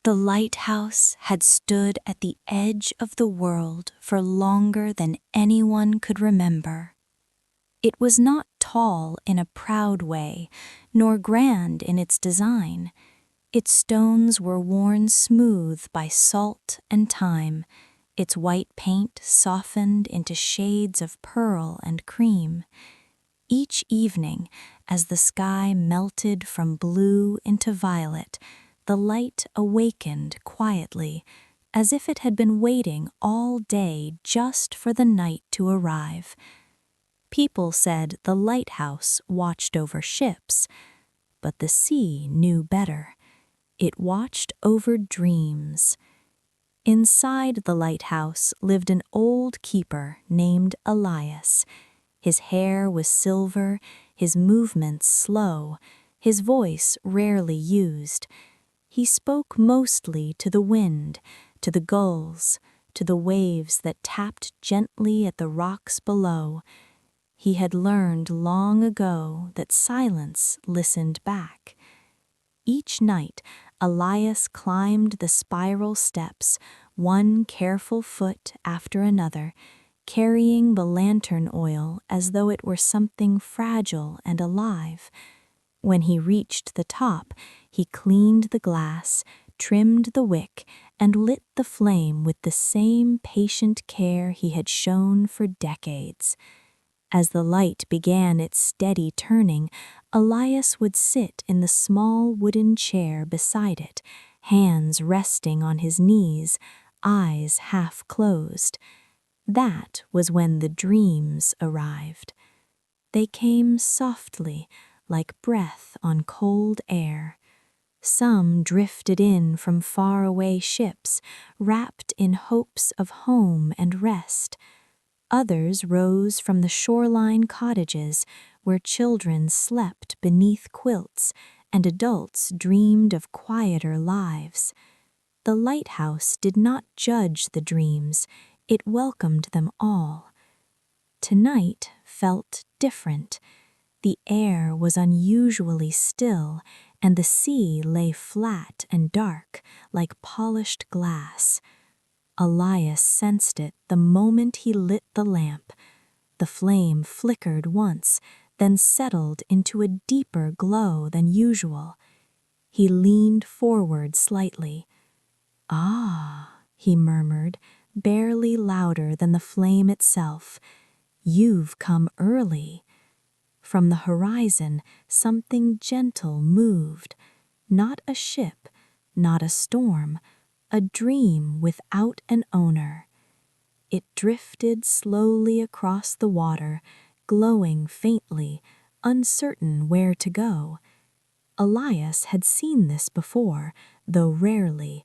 The lighthouse had stood at the edge of the world for longer than anyone could remember. It was not tall in a proud way, nor grand in its design. Its stones were worn smooth by salt and time, its white paint softened into shades of pearl and cream. Each evening, as the sky melted from blue into violet, the light awakened quietly, as if it had been waiting all day just for the night to arrive. People said the lighthouse watched over ships, but the sea knew better. It watched over dreams. Inside the lighthouse lived an old keeper named Elias. His hair was silver, his movements slow, his voice rarely used. He spoke mostly to the wind, to the gulls, to the waves that tapped gently at the rocks below. He had learned long ago that silence listened back. Each night, Elias climbed the spiral steps, one careful foot after another, carrying the lantern oil as though it were something fragile and alive. When he reached the top, he cleaned the glass, trimmed the wick, and lit the flame with the same patient care he had shown for decades. As the light began its steady turning, Elias would sit in the small wooden chair beside it, hands resting on his knees, eyes half closed. That was when the dreams arrived. They came softly, like breath on cold air. Some drifted in from faraway ships, wrapped in hopes of home and rest. Others rose from the shoreline cottages where children slept beneath quilts and adults dreamed of quieter lives. The lighthouse did not judge the dreams, it welcomed them all. Tonight felt different. The air was unusually still, and the sea lay flat and dark, like polished glass. Elias sensed it the moment he lit the lamp. The flame flickered once, then settled into a deeper glow than usual. He leaned forward slightly. "Ah," he murmured, barely louder than the flame itself. "You've come early." From the horizon, something gentle moved. Not a ship, not a storm, a dream without an owner. It drifted slowly across the water, glowing faintly, uncertain where to go. Elias had seen this before, though rarely.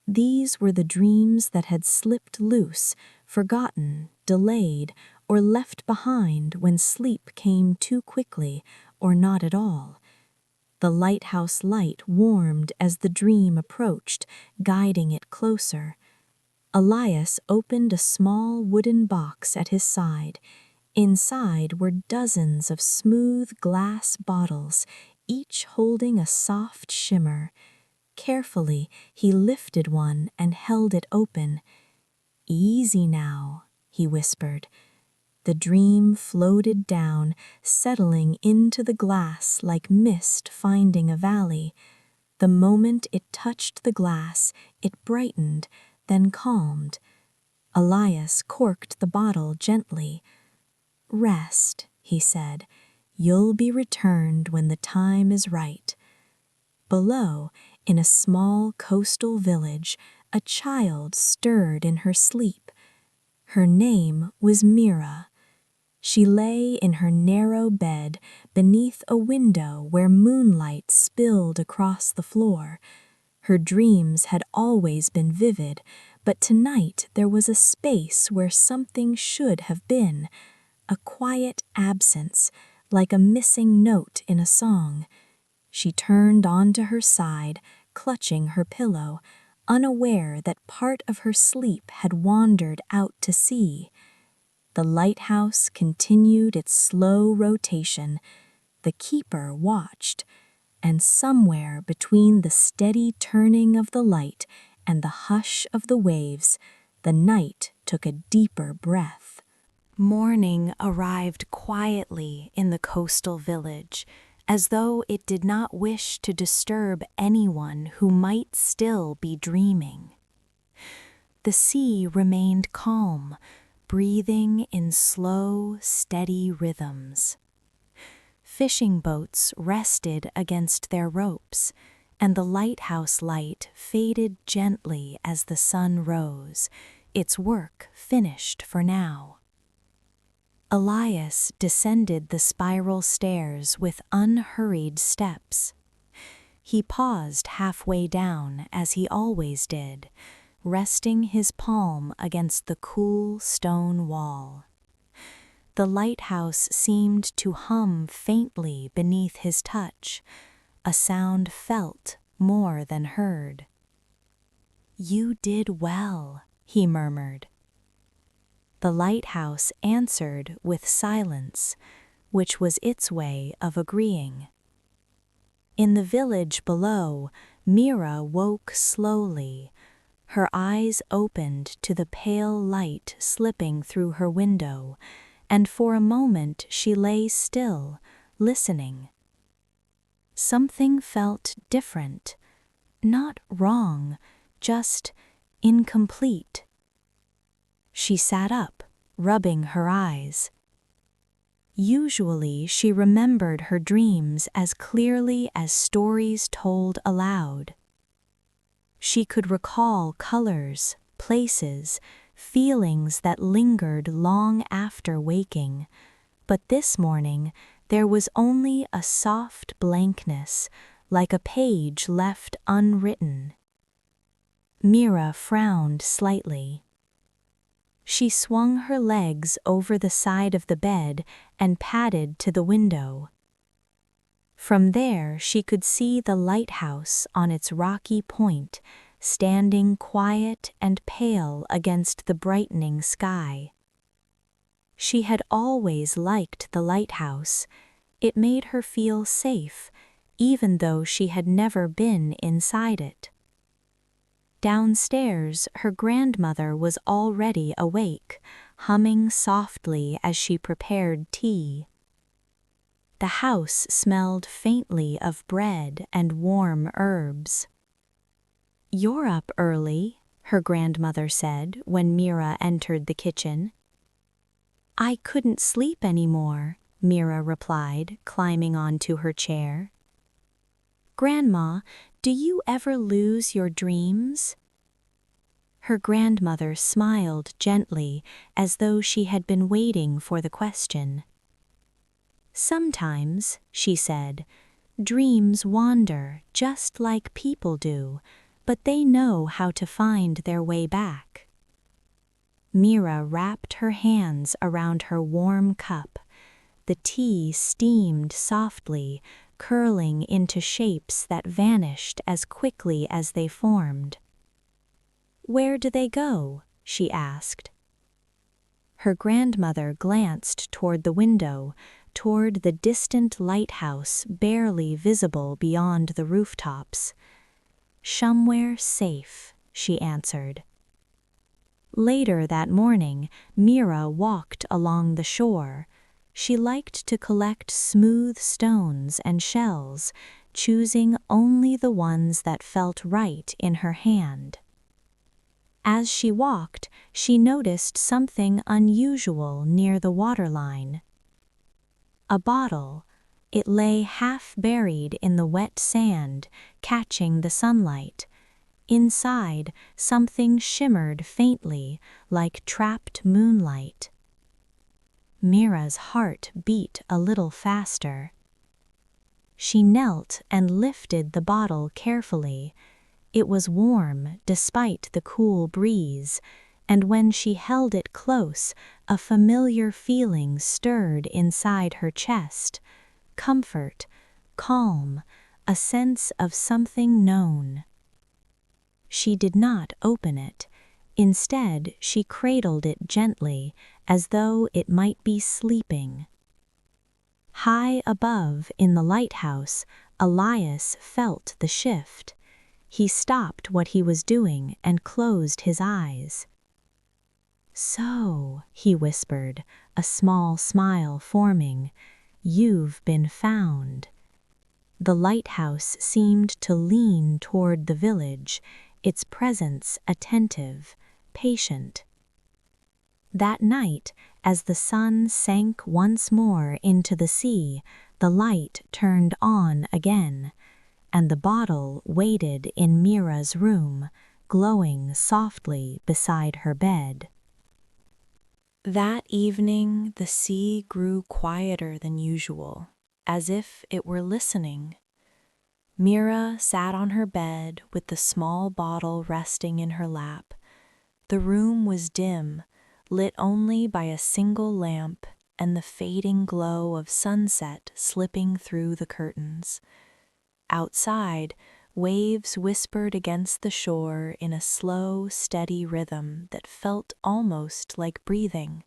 These were the dreams that had slipped loose, forgotten, delayed, or left behind when sleep came too quickly or not at all. The lighthouse light warmed as the dream approached, guiding it closer. Elias opened a small wooden box at his side. Inside were dozens of smooth glass bottles, each holding a soft shimmer. Carefully, he lifted one and held it open. "Easy now," he whispered. The dream floated down, settling into the glass like mist finding a valley. The moment it touched the glass, it brightened, then calmed. Elias corked the bottle gently. "Rest," he said. "You'll be returned when the time is right." Below, in a small coastal village, a child stirred in her sleep. Her name was Mira. She lay in her narrow bed beneath a window where moonlight spilled across the floor. Her dreams had always been vivid, but tonight there was a space where something should have been, a quiet absence, like a missing note in a song. She turned onto her side, clutching her pillow, unaware that part of her sleep had wandered out to sea. The lighthouse continued its slow rotation. The keeper watched. And somewhere between the steady turning of the light and the hush of the waves, the night took a deeper breath. Morning arrived quietly in the coastal village, as though it did not wish to disturb anyone who might still be dreaming. The sea remained calm, breathing in slow, steady rhythms. Fishing boats rested against their ropes, and the lighthouse light faded gently as the sun rose, its work finished for now. Elias descended the spiral stairs with unhurried steps. He paused halfway down, as he always did, resting his palm against the cool stone wall. The lighthouse seemed to hum faintly beneath his touch, a sound felt more than heard. "You did well," he murmured. The lighthouse answered with silence, which was its way of agreeing. In the village below, Mira woke slowly. Her eyes opened to the pale light slipping through her window, and for a moment she lay still, listening. Something felt different, not wrong, just incomplete. She sat up, rubbing her eyes. Usually she remembered her dreams as clearly as stories told aloud. She could recall colors, places, feelings that lingered long after waking, but this morning there was only a soft blankness, like a page left unwritten. Mira frowned slightly. She swung her legs over the side of the bed and padded to the window. From there she could see the lighthouse on its rocky point, standing quiet and pale against the brightening sky. She had always liked the lighthouse. It made her feel safe, even though she had never been inside it. Downstairs, her grandmother was already awake, humming softly as she prepared tea. The house smelled faintly of bread and warm herbs. "You're up early," her grandmother said when Mira entered the kitchen. "I couldn't sleep anymore," Mira replied, climbing onto her chair. "Grandma, do you ever lose your dreams?" Her grandmother smiled gently, as though she had been waiting for the question. "Sometimes," she said, "dreams wander just like people do, but they know how to find their way back." Mira wrapped her hands around her warm cup. The tea steamed softly, curling into shapes that vanished as quickly as they formed. "Where do they go?" she asked. Her grandmother glanced toward the window, toward the distant lighthouse barely visible beyond the rooftops. "Somewhere safe," she answered. Later that morning, Mira walked along the shore. She liked to collect smooth stones and shells, choosing only the ones that felt right in her hand. As she walked, she noticed something unusual near the waterline. A bottle. It lay half buried in the wet sand, catching the sunlight. Inside, something shimmered faintly, like trapped moonlight. Mira's heart beat a little faster. She knelt and lifted the bottle carefully. It was warm despite the cool breeze, and when she held it close, a familiar feeling stirred inside her chest. Comfort, calm, a sense of something known. She did not open it. Instead, she cradled it gently, as though it might be sleeping. High above, in the lighthouse, Elias felt the shift. He stopped what he was doing and closed his eyes. "So," he whispered, a small smile forming, "you've been found." The lighthouse seemed to lean toward the village, its presence attentive, patient. That night, as the sun sank once more into the sea, the light turned on again, and the bottle waited in Mira's room, glowing softly beside her bed. That evening, the sea grew quieter than usual, as if it were listening. Mira sat on her bed with the small bottle resting in her lap. The room was dim, lit only by a single lamp and the fading glow of sunset slipping through the curtains. Outside, waves whispered against the shore in a slow, steady rhythm that felt almost like breathing.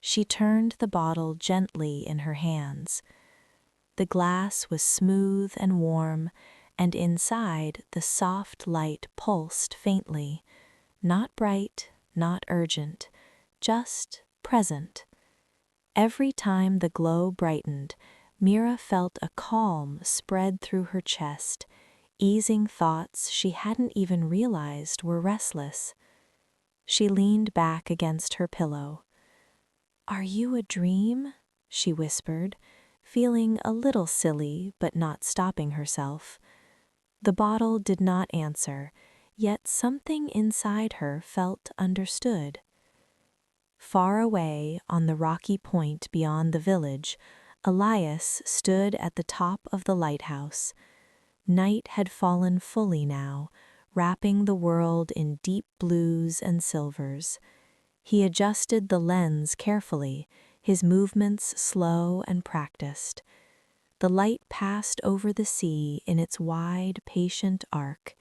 She turned the bottle gently in her hands. The glass was smooth and warm, and inside the soft light pulsed faintly, not bright, not urgent, just present. Every time the glow brightened, Mira felt a calm spread through her chest, easing thoughts she hadn't even realized were restless. She leaned back against her pillow. "Are you a dream?" she whispered, feeling a little silly but not stopping herself. The bottle did not answer, yet something inside her felt understood. Far away, on the rocky point beyond the village, Elias stood at the top of the lighthouse. Night had fallen fully now, wrapping the world in deep blues and silvers. He adjusted the lens carefully, his movements slow and practiced. The light passed over the sea in its wide, patient arc.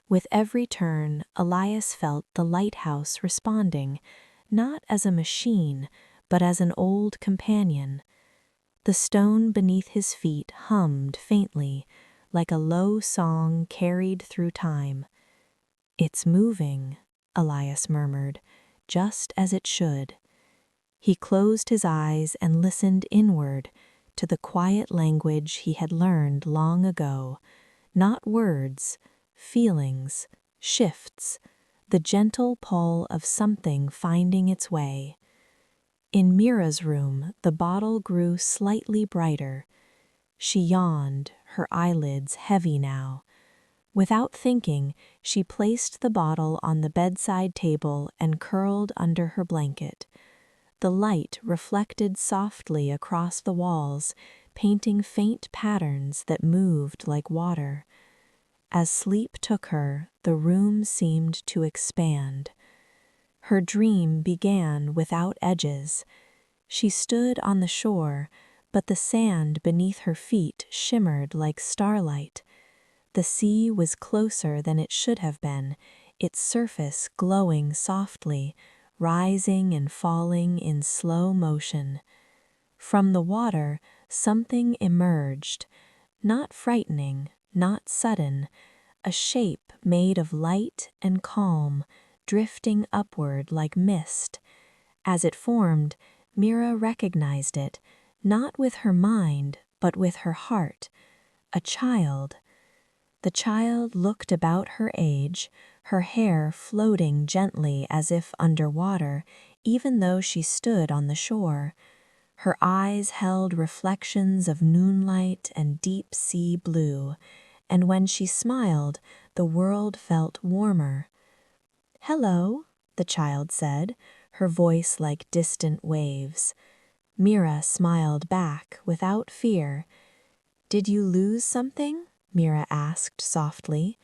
With every turn, Elias felt the lighthouse responding, not as a machine, but as an old companion. The stone beneath his feet hummed faintly, like a low song carried through time. "It's moving," Elias murmured, "just as it should." He closed his eyes and listened inward to the quiet language he had learned long ago, not words, feelings, shifts, the gentle pull of something finding its way. In Mira's room, the bottle grew slightly brighter. She yawned, her eyelids heavy now. Without thinking, she placed the bottle on the bedside table and curled under her blanket. The light reflected softly across the walls, painting faint patterns that moved like water. As sleep took her, the room seemed to expand. Her dream began without edges. She stood on the shore, but the sand beneath her feet shimmered like starlight. The sea was closer than it should have been, its surface glowing softly, rising and falling in slow motion. From the water, something emerged, not frightening, not sudden, a shape made of light and calm, drifting upward like mist. As it formed, Mira recognized it, not with her mind, but with her heart. A child. The child looked about her age, her hair floating gently as if underwater, even though she stood on the shore. Her eyes held reflections of moonlight and deep sea blue, and when she smiled, the world felt warmer. "Hello," the child said, her voice like distant waves. Mira smiled back without fear. "Did you lose something?" Mira asked softly.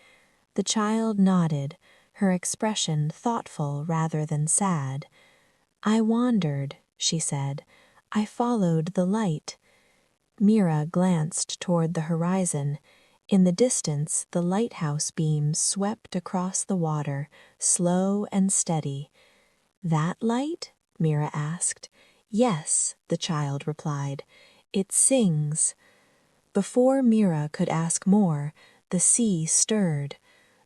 The child nodded, her expression thoughtful rather than sad. "I wandered," she said. "I followed the light." Mira glanced toward the horizon. In the distance, the lighthouse beams swept across the water, slow and steady. "That light?" Mira asked. "Yes," the child replied. "It sings." Before Mira could ask more, the sea stirred.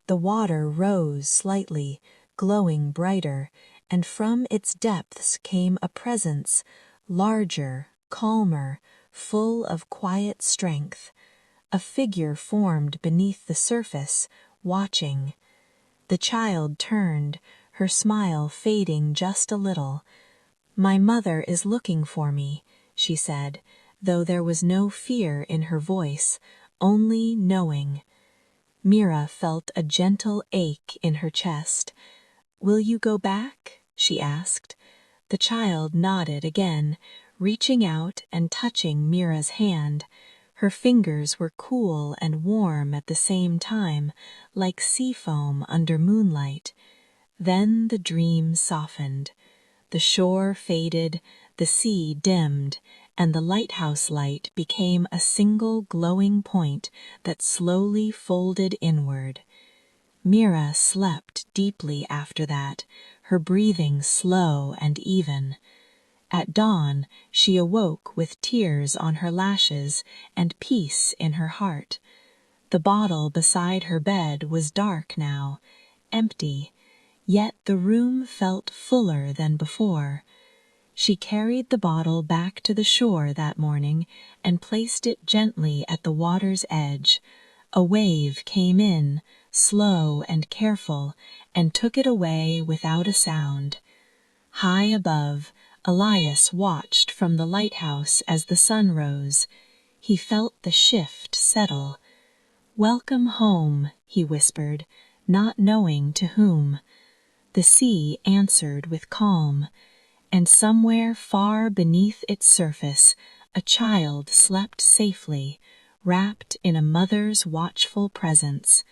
The water rose slightly, glowing brighter, and from its depths came a presence, larger, calmer, full of quiet strength. A figure formed beneath the surface, watching. The child turned, her smile fading just a little. "My mother is looking for me," she said, though there was no fear in her voice, only knowing. Mira felt a gentle ache in her chest. "Will you go back?" she asked. The child nodded again, reaching out and touching Mira's hand. Her fingers were cool and warm at the same time, like sea foam under moonlight. Then the dream softened. The shore faded, the sea dimmed, and the lighthouse light became a single glowing point that slowly folded inward. Mira slept deeply after that, her breathing slow and even. At dawn, she awoke with tears on her lashes and peace in her heart. The bottle beside her bed was dark now, empty, yet the room felt fuller than before. She carried the bottle back to the shore that morning and placed it gently at the water's edge. A wave came in, slow and careful, and took it away without a sound. High above, Elias watched from the lighthouse as the sun rose. He felt the shift settle. "Welcome home," he whispered, not knowing to whom. The sea answered with calm, and somewhere far beneath its surface a child slept safely, wrapped in a mother's watchful presence.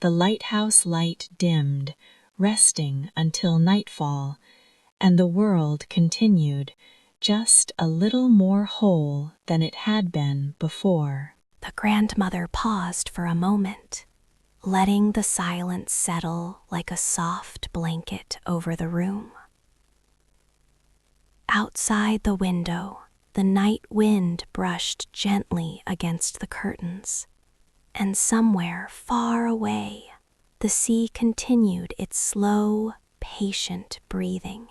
The lighthouse light dimmed, resting until nightfall, and the world continued, just a little more whole than it had been before. The grandmother paused for a moment, letting the silence settle like a soft blanket over the room. Outside the window, the night wind brushed gently against the curtains, and somewhere far away, the sea continued its slow, patient breathing.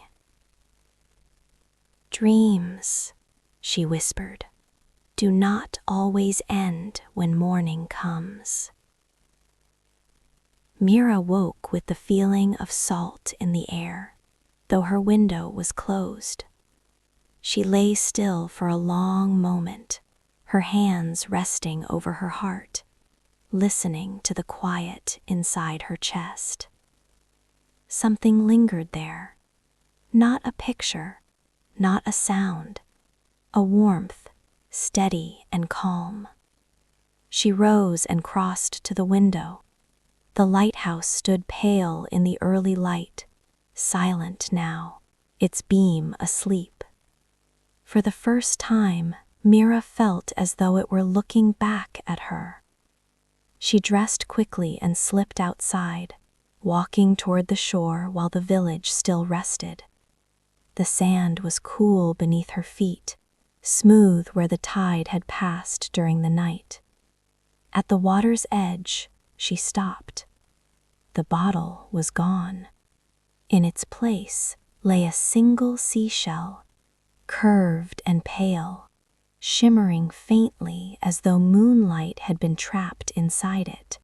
"Dreams," she whispered, "do not always end when morning comes." Mira woke with the feeling of salt in the air, though her window was closed. She lay still for a long moment, her hands resting over her heart, listening to the quiet inside her chest. Something lingered there, not a picture, not a sound, a warmth, steady and calm. She rose and crossed to the window. The lighthouse stood pale in the early light, silent now, its beam asleep. For the first time, Mira felt as though it were looking back at her. She dressed quickly and slipped outside, walking toward the shore while the village still rested. The sand was cool beneath her feet, smooth where the tide had passed during the night. At the water's edge, she stopped. The bottle was gone. In its place lay a single seashell, curved and pale, shimmering faintly as though moonlight had been trapped inside it.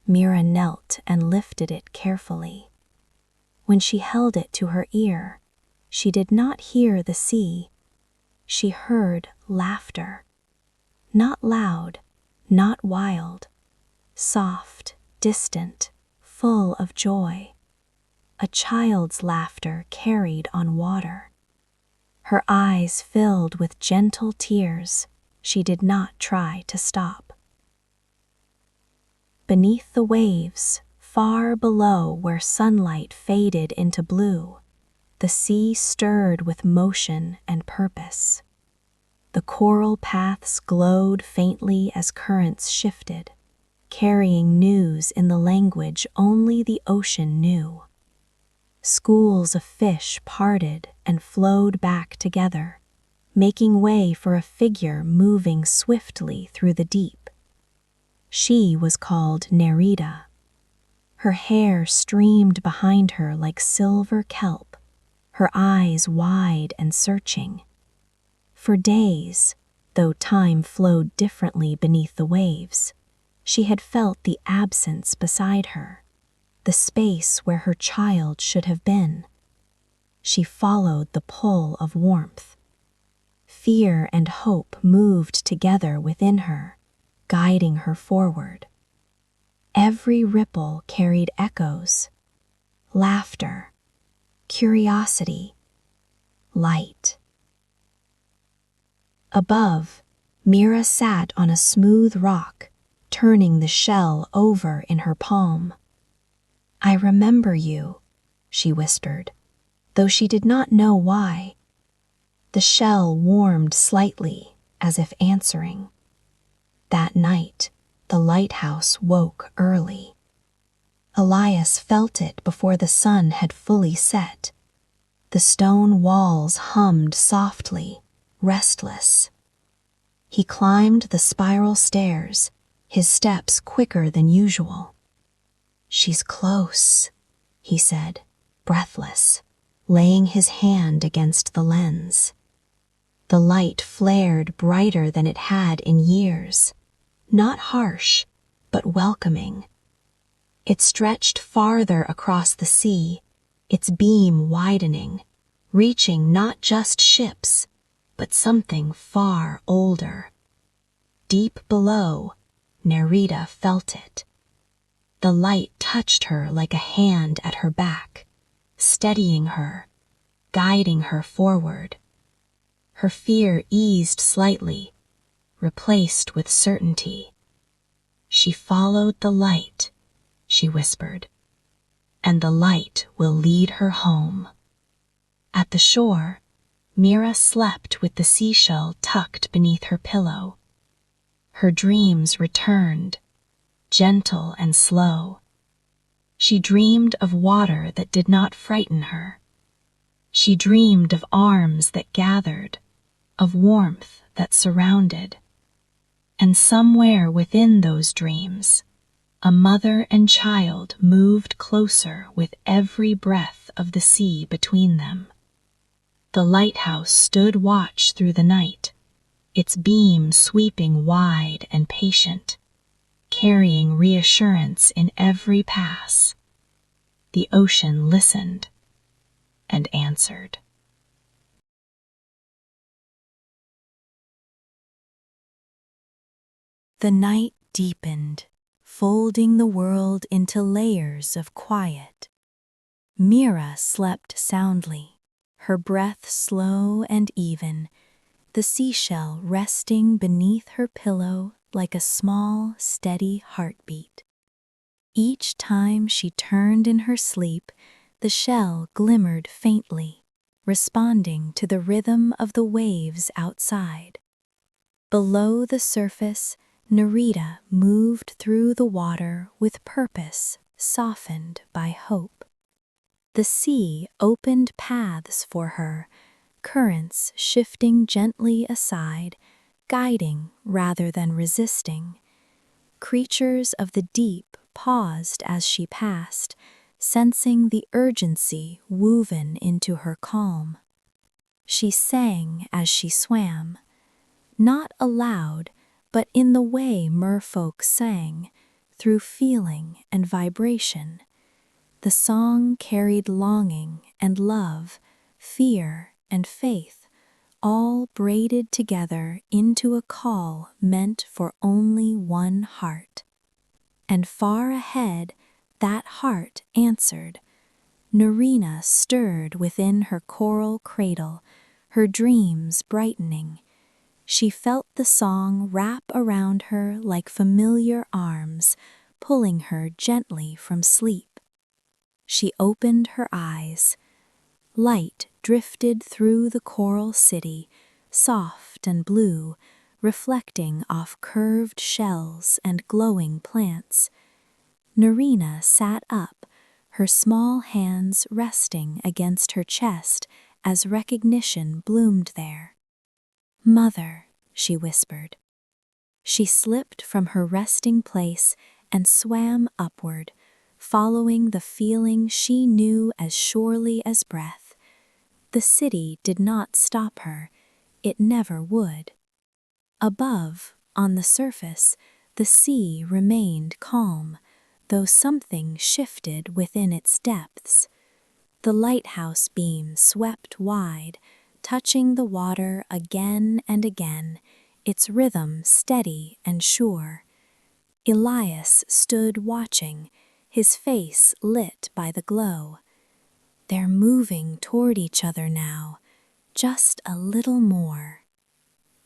Mira knelt and lifted it carefully. When she held it to her ear, she did not hear the sea. She heard laughter. Not loud, not wild, soft, distant, full of joy. A child's laughter carried on water. Her eyes filled with gentle tears. She did not try to stop. Beneath the waves, far below where sunlight faded into blue, the sea stirred with motion and purpose. The coral paths glowed faintly as currents shifted, carrying news in the language only the ocean knew. Schools of fish parted and flowed back together, making way for a figure moving swiftly through the deep. She was called Nerida. Her hair streamed behind her like silver kelp, her eyes wide and searching. For days, though time flowed differently beneath the waves, she had felt the absence beside her, the space where her child should have been. She followed the pull of warmth. Fear and hope moved together within her, guiding her forward. Every ripple carried echoes, laughter, curiosity, light. Above, Mira sat on a smooth rock, turning the shell over in her palm. "I remember you," she whispered, though she did not know why. The shell warmed slightly, as if answering. That night, the lighthouse woke early. Elias felt it before the sun had fully set. The stone walls hummed softly, restless. He climbed the spiral stairs, his steps quicker than usual. "She's close," he said, breathless, laying his hand against the lens. The light flared brighter than it had in years, not harsh, but welcoming. It stretched farther across the sea, its beam widening, reaching not just ships, but something far older. Deep below, Nerida felt it. The light touched her like a hand at her back, steadying her, guiding her forward. Her fear eased slightly, replaced with certainty. "She followed the light," she whispered, "and the light will lead her home." At the shore, Mira slept with the seashell tucked beneath her pillow. Her dreams returned, gentle and slow. She dreamed of water that did not frighten her. She dreamed of arms that gathered, of warmth that surrounded. And somewhere within those dreams, a mother and child moved closer with every breath of the sea between them. The lighthouse stood watch through the night, its beam sweeping wide and patient, carrying reassurance in every pass. The ocean listened and answered. The night deepened, folding the world into layers of quiet. Mira slept soundly, her breath slow and even, the seashell resting beneath her pillow like a small, steady heartbeat. Each time she turned in her sleep, the shell glimmered faintly, responding to the rhythm of the waves outside. Below the surface, Nerida moved through the water with purpose, softened by hope. The sea opened paths for her, currents shifting gently aside, guiding rather than resisting. Creatures of the deep paused as she passed, sensing the urgency woven into her calm. She sang as she swam, not aloud, but in the way merfolk sang, through feeling and vibration. The song carried longing and love, fear and faith, all braided together into a call meant for only one heart. And far ahead, that heart answered. Nerina stirred within her coral cradle, her dreams brightening. She felt the song wrap around her like familiar arms, pulling her gently from sleep. She opened her eyes. Light drifted through the coral city, soft and blue, reflecting off curved shells and glowing plants. Nerina sat up, her small hands resting against her chest as recognition bloomed there. "Mother," she whispered. She slipped from her resting place and swam upward, following the feeling she knew as surely as breath. The city did not stop her. It never would. Above, on the surface, the sea remained calm, though something shifted within its depths. The lighthouse beam swept wide, touching the water again and again, its rhythm steady and sure. Elias stood watching, his face lit by the glow. They're moving toward each other now, just a little more.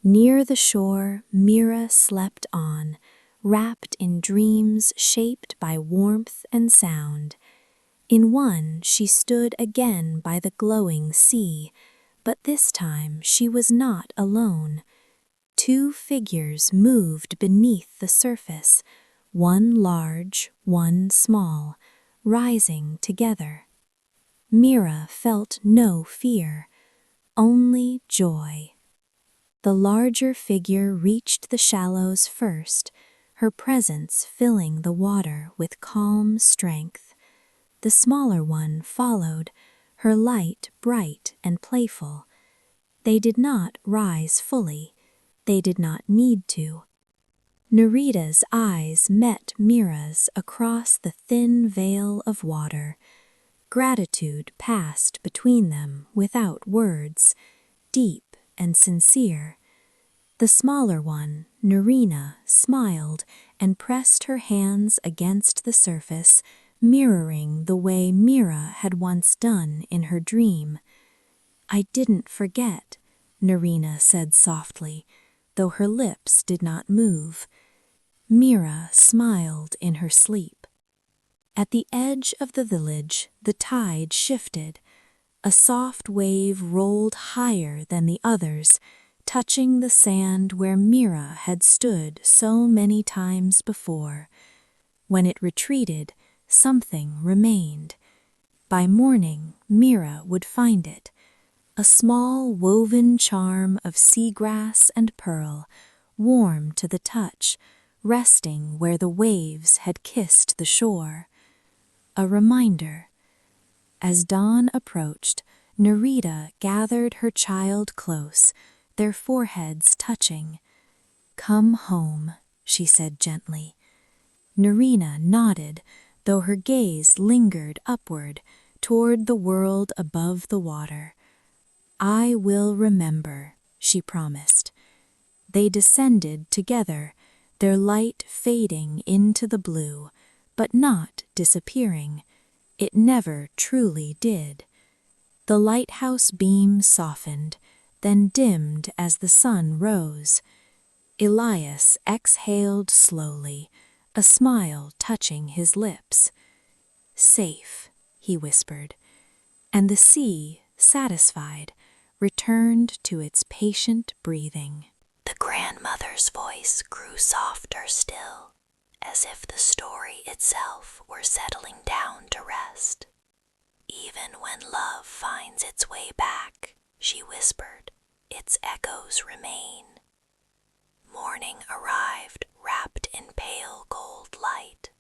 Near the shore, Mira slept on, wrapped in dreams shaped by warmth and sound. In one, she stood again by the glowing sea, but this time she was not alone. Two figures moved beneath the surface, one large, one small, rising together. Mira felt no fear, only joy. The larger figure reached the shallows first, her presence filling the water with calm strength. The smaller one followed, her light bright and playful. They did not rise fully. They did not need to. Nerita's eyes met Mira's across the thin veil of water. Gratitude passed between them without words, deep and sincere. The smaller one, Nerina, smiled and pressed her hands against the surface, mirroring the way Mira had once done in her dream. "I didn't forget," Nerina said softly, though her lips did not move. Mira smiled in her sleep. At the edge of the village, the tide shifted. A soft wave rolled higher than the others, touching the sand where Mira had stood so many times before. When it retreated, something remained. By morning, Mira would find it. A small woven charm of seagrass and pearl, warm to the touch, resting where the waves had kissed the shore. A reminder. As dawn approached, Nerita gathered her child close, their foreheads touching. "Come home," she said gently. Nerina nodded, though her gaze lingered upward, toward the world above the water. "I will remember," she promised. They descended together, their light fading into the blue, but not disappearing. It never truly did. The lighthouse beam softened, then dimmed as the sun rose. Elias exhaled slowly, a smile touching his lips. "Safe," he whispered, and the sea, satisfied, returned to its patient breathing. The grandmother's voice grew softer still, as if the story itself were settling down to rest. "Even when love finds its way back," she whispered, "its echoes remain." Morning arrived, wrapped in pale gold light.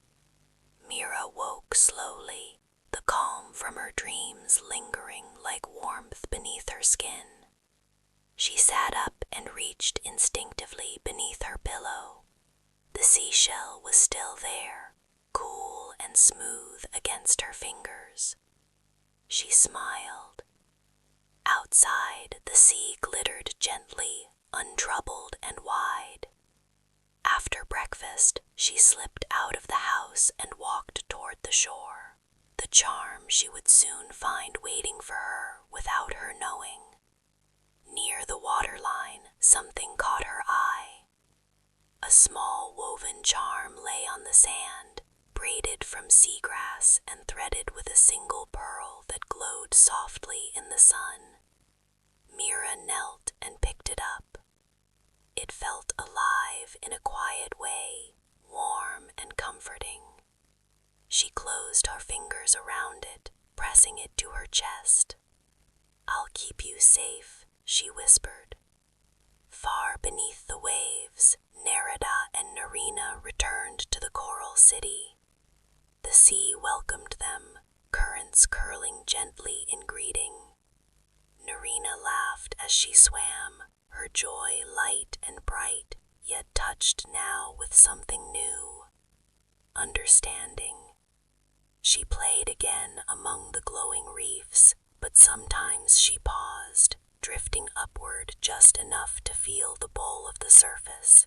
Mira woke slowly, the calm from her dreams lingering like warmth beneath her skin. She sat up and reached instinctively beneath her pillow. The seashell was still there, cool and smooth against her fingers. She smiled. Outside, the sea glittered gently, untroubled and wide. After breakfast, she slipped out of the house and walked toward the shore, the charm she would soon find waiting for her without her knowing. Near the waterline, something caught her eye. A small woven charm lay on the sand, braided from seagrass and threaded with a single pearl that glowed softly in the sun. Mira knelt and picked it up. It felt alive in a quiet way, warm and comforting. She closed her fingers around it, pressing it to her chest. "I'll keep you safe," she whispered. Far beneath the waves, Nerida and Nerina returned to the coral city. The sea welcomed them, currents curling gently in greeting. Nerina laughed as she swam, her joy light and bright, yet touched now with something new. Understanding. She played again among the glowing reefs, but sometimes she paused, drifting upward just enough to feel the bowl of the surface.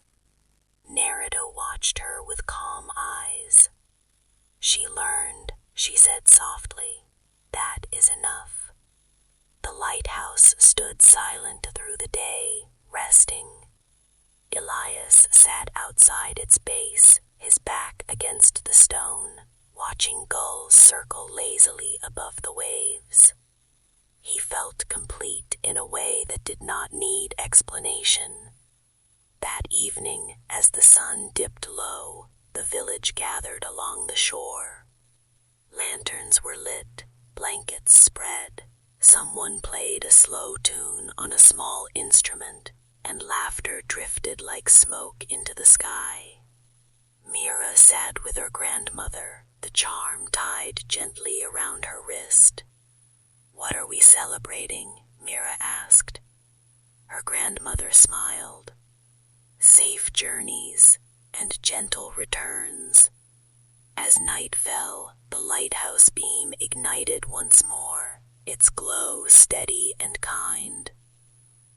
Nerida watched her with calm eyes. She learned, she said softly, that is enough. The lighthouse stood silent through the day, resting. Elias sat outside its base, his back against the stone, watching gulls circle lazily above the waves. He felt complete in a way that did not need explanation. That evening, as the sun dipped low, the village gathered along the shore. Lanterns were lit, blankets spread. Someone played a slow tune on a small instrument, and laughter drifted like smoke into the sky. Mira sat with her grandmother, the charm tied gently around her wrist. "What are we celebrating?" Mira asked. Her grandmother smiled. "Safe journeys and gentle returns." As night fell, the lighthouse beam ignited once more, its glow steady and kind.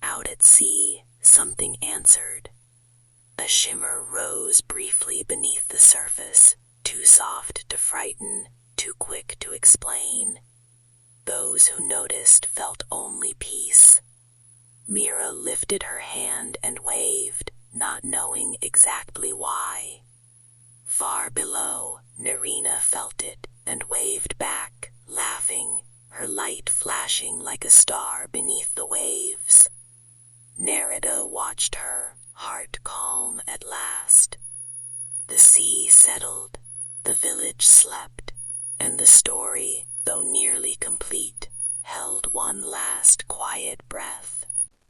Out at sea, something answered. A shimmer rose briefly beneath the surface, too soft to frighten, too quick to explain. Those who noticed felt only peace. Mira lifted her hand and waved, not knowing exactly why. Far below, Nerina felt it and waved back, laughing, her light flashing like a star beneath the waves. Nerida watched her, heart calm at last. The sea settled, the village slept, and the story, though nearly complete, held one last quiet breath.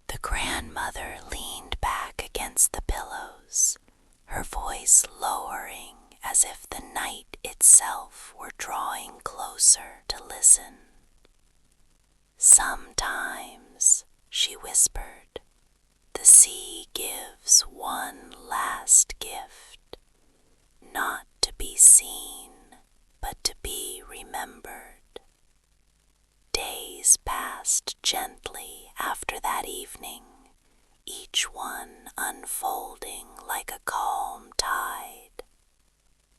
The grandmother leaned back against the pillows, her voice lowering as if the night itself were drawing closer to listen. "Sometimes," she whispered, "the sea gives one last gift, not to be seen, but to be remembered." Days passed gently after that evening, each one unfolding like a calm tide.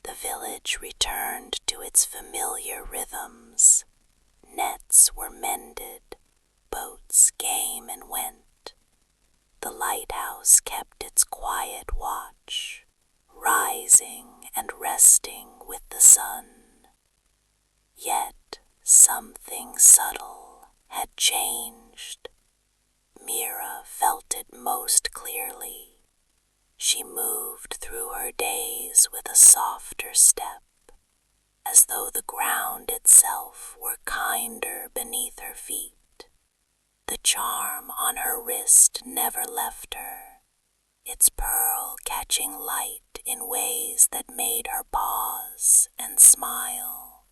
The village returned to its familiar rhythms. Nets were mended, boats came and went. The lighthouse kept its quiet watch, rising and resting with the sun. Yet something subtle had changed. Mira felt it most clearly. She moved through her days with a softer step, as though the ground itself were kinder beneath her feet. The charm on her wrist never left her, its pearl catching light in ways that made her pause and smile.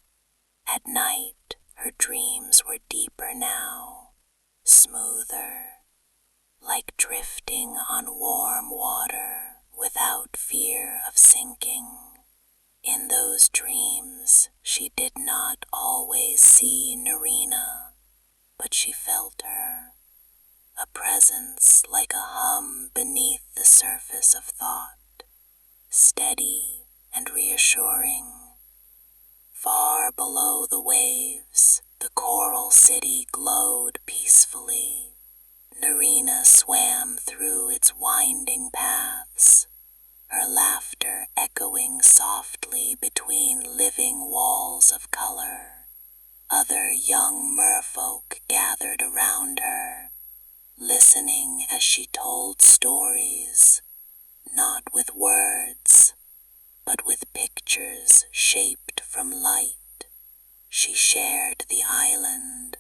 At night, her dreams were deeper now, smoother, like drifting on warm water without fear of sinking. In those dreams, she did not always see Nerina, but she felt her, a presence like a hum beneath the surface of thought, steady and reassuring. Far below the waves, the coral city glowed peacefully. Nerina swam through its winding paths, her laughter echoing softly between living walls of color. Other young merfolk gathered around her, listening as she told stories, not with words, but with pictures shaped from light. She shared the island.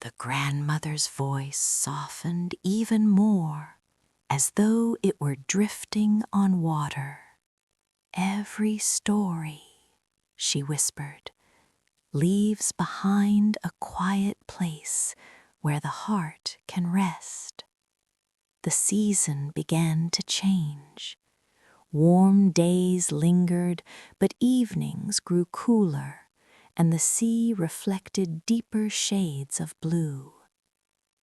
The grandmother's voice softened even more, as though it were drifting on water. Every story, she whispered, leaves behind a quiet place where the heart can rest. The season began to change. Warm days lingered, but evenings grew cooler, and the sea reflected deeper shades of blue.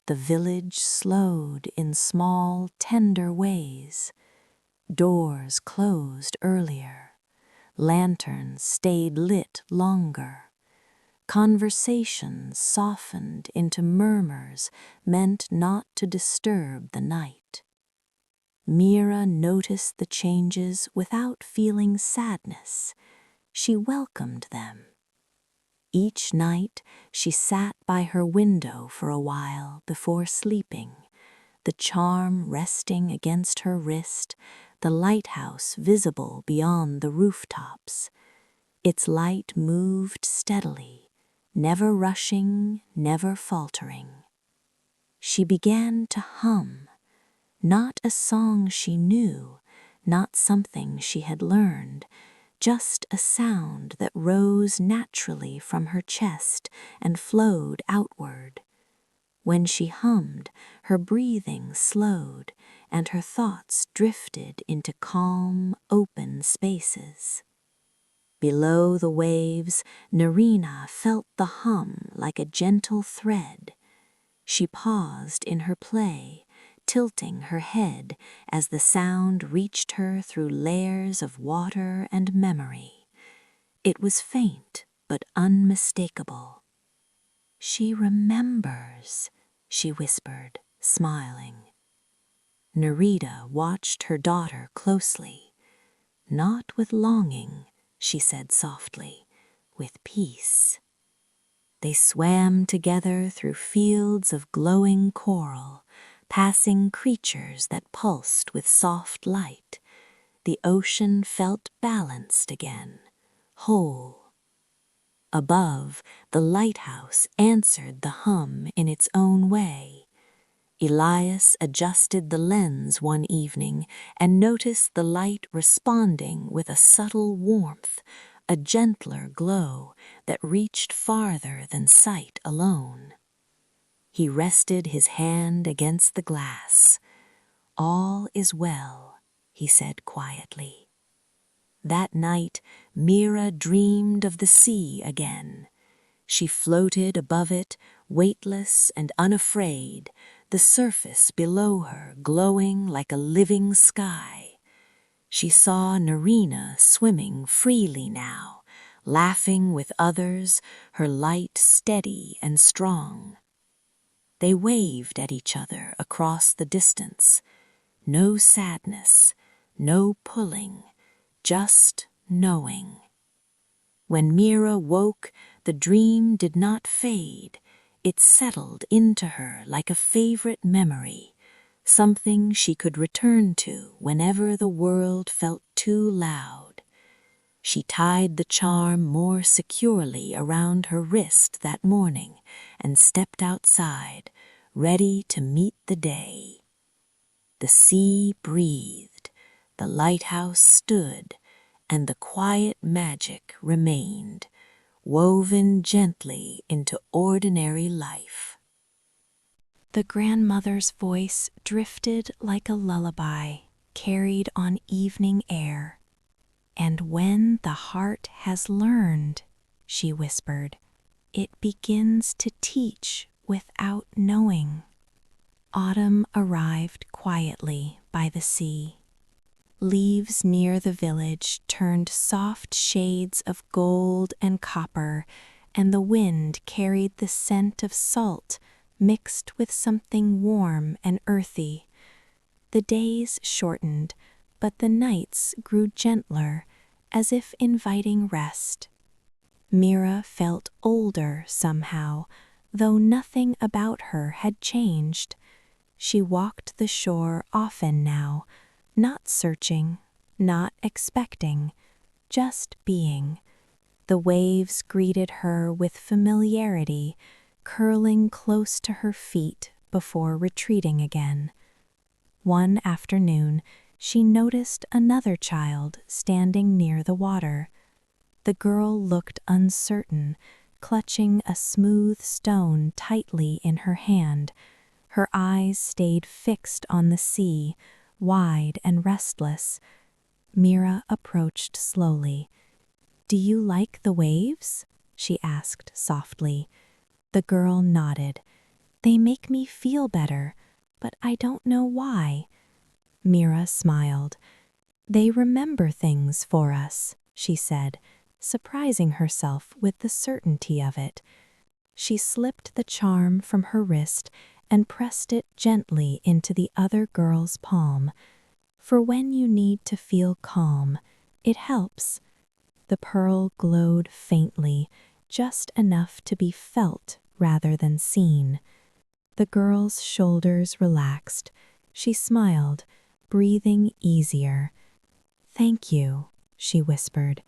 The village slowed in small, tender ways. Doors closed earlier. Lanterns stayed lit longer. Conversations softened into murmurs meant not to disturb the night. Mira noticed the changes without feeling sadness. She welcomed them. Each night she sat by her window for a while before sleeping, the charm resting against her wrist, the lighthouse visible beyond the rooftops. Its light moved steadily, never rushing, never faltering. She began to hum, not a song she knew, not something she had learned, just a sound that rose naturally from her chest and flowed outward. When she hummed, her breathing slowed, and her thoughts drifted into calm, open spaces. Below the waves, Nerina felt the hum like a gentle thread. She paused in her play, tilting her head as the sound reached her through layers of water and memory. It was faint but unmistakable. "She remembers," she whispered, smiling. Nerida watched her daughter closely. "Not with longing," she said softly, "with peace." They swam together through fields of glowing coral, passing creatures that pulsed with soft light. The ocean felt balanced again, whole. Above, the lighthouse answered the hum in its own way. Elias adjusted the lens one evening and noticed the light responding with a subtle warmth, a gentler glow that reached farther than sight alone. He rested his hand against the glass. "All is well," he said quietly. That night, Mira dreamed of the sea again. She floated above it, weightless and unafraid, the surface below her glowing like a living sky. She saw Nerina swimming freely now, laughing with others, her light steady and strong. They waved at each other across the distance. No sadness, no pulling, just knowing. When Mira woke, the dream did not fade. It settled into her like a favorite memory, something she could return to whenever the world felt too loud. She tied the charm more securely around her wrist that morning and stepped outside, ready to meet the day. The sea breathed, the lighthouse stood, and the quiet magic remained, woven gently into ordinary life. The grandmother's voice drifted like a lullaby, carried on evening air. "And when the heart has learned," she whispered, "it begins to teach without knowing." Autumn arrived quietly by the sea. Leaves near the village turned soft shades of gold and copper, and the wind carried the scent of salt mixed with something warm and earthy. The days shortened, but the nights grew gentler, as if inviting rest. Mira felt older somehow, though nothing about her had changed. She walked the shore often now, not searching, not expecting, just being. The waves greeted her with familiarity, curling close to her feet before retreating again. One afternoon, she noticed another child standing near the water. The girl looked uncertain, clutching a smooth stone tightly in her hand. Her eyes stayed fixed on the sea, wide and restless. Mira approached slowly. "Do you like the waves?" she asked softly. The girl nodded. "They make me feel better, but I don't know why." Mira smiled. "They remember things for us," she said, surprising herself with the certainty of it. She slipped the charm from her wrist and pressed it gently into the other girl's palm. "For when you need to feel calm, it helps." The pearl glowed faintly, just enough to be felt rather than seen. The girl's shoulders relaxed. She smiled, breathing easier. "Thank you," she whispered.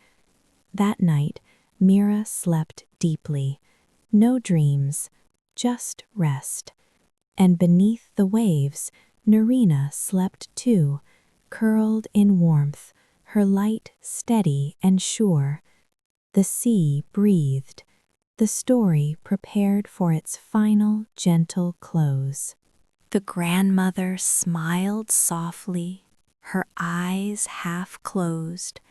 That night, Mira slept deeply. No dreams, just rest. And beneath the waves, Narina slept too, curled in warmth, her light steady and sure. The sea breathed. The story prepared for its final gentle close. The grandmother smiled softly, her eyes half closed,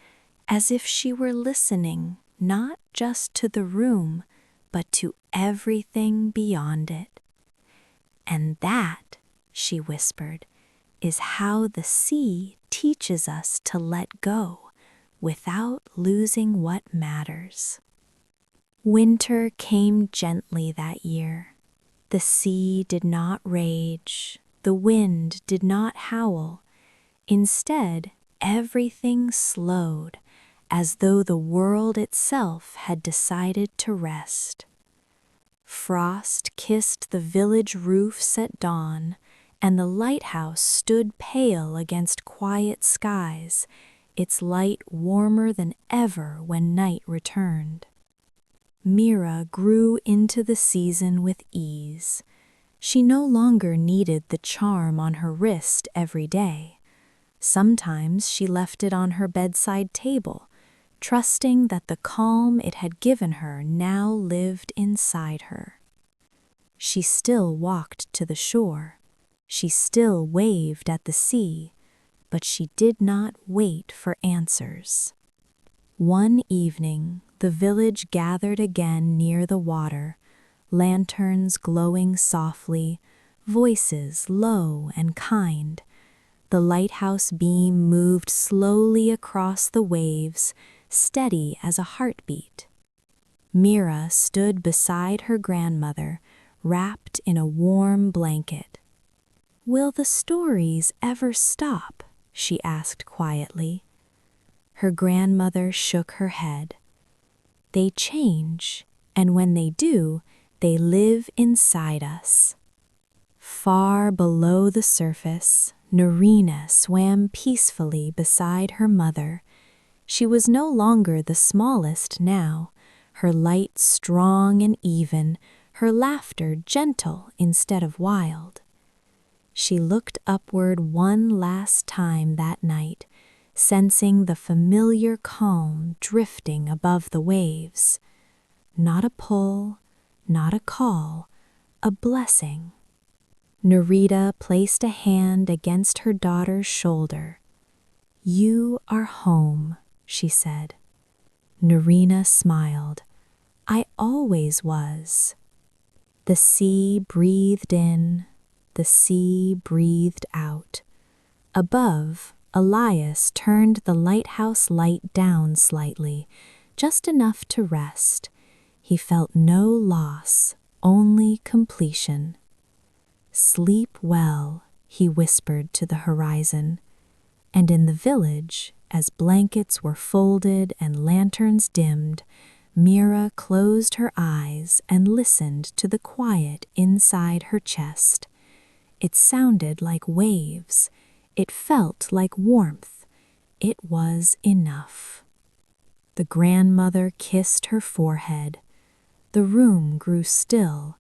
as if she were listening not just to the room, but to everything beyond it. "And that," she whispered, "is how the sea teaches us to let go without losing what matters." Winter came gently that year. The sea did not rage, the wind did not howl. Instead, everything slowed, as though the world itself had decided to rest. Frost kissed the village roofs at dawn, and the lighthouse stood pale against quiet skies, its light warmer than ever when night returned. Mira grew into the season with ease. She no longer needed the charm on her wrist every day. Sometimes she left it on her bedside table, trusting that the calm it had given her now lived inside her. She still walked to the shore. She still waved at the sea, but she did not wait for answers. One evening, the village gathered again near the water, lanterns glowing softly, voices low and kind. The lighthouse beam moved slowly across the waves, steady as a heartbeat. Mira stood beside her grandmother, wrapped in a warm blanket. "Will the stories ever stop?" she asked quietly. Her grandmother shook her head. "They change, and when they do, they live inside us." Far below the surface, Narina swam peacefully beside her mother. She was no longer the smallest now, her light strong and even, her laughter gentle instead of wild. She looked upward one last time that night, sensing the familiar calm drifting above the waves. Not a pull, not a call, a blessing. Nerida placed a hand against her daughter's shoulder. "You are home," she said. Narina smiled. "I always was." The sea breathed in, the sea breathed out. Above, Elias turned the lighthouse light down slightly, just enough to rest. He felt no loss, only completion. "Sleep well," he whispered to the horizon. And in the village, as blankets were folded and lanterns dimmed, Mira closed her eyes and listened to the quiet inside her chest. It sounded like waves. It felt like warmth. It was enough. The grandmother kissed her forehead. The room grew still.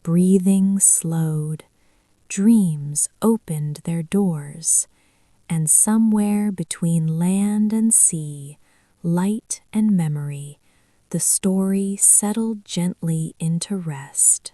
Breathing slowed, dreams opened their doors, and somewhere between land and sea, light and memory, the story settled gently into rest.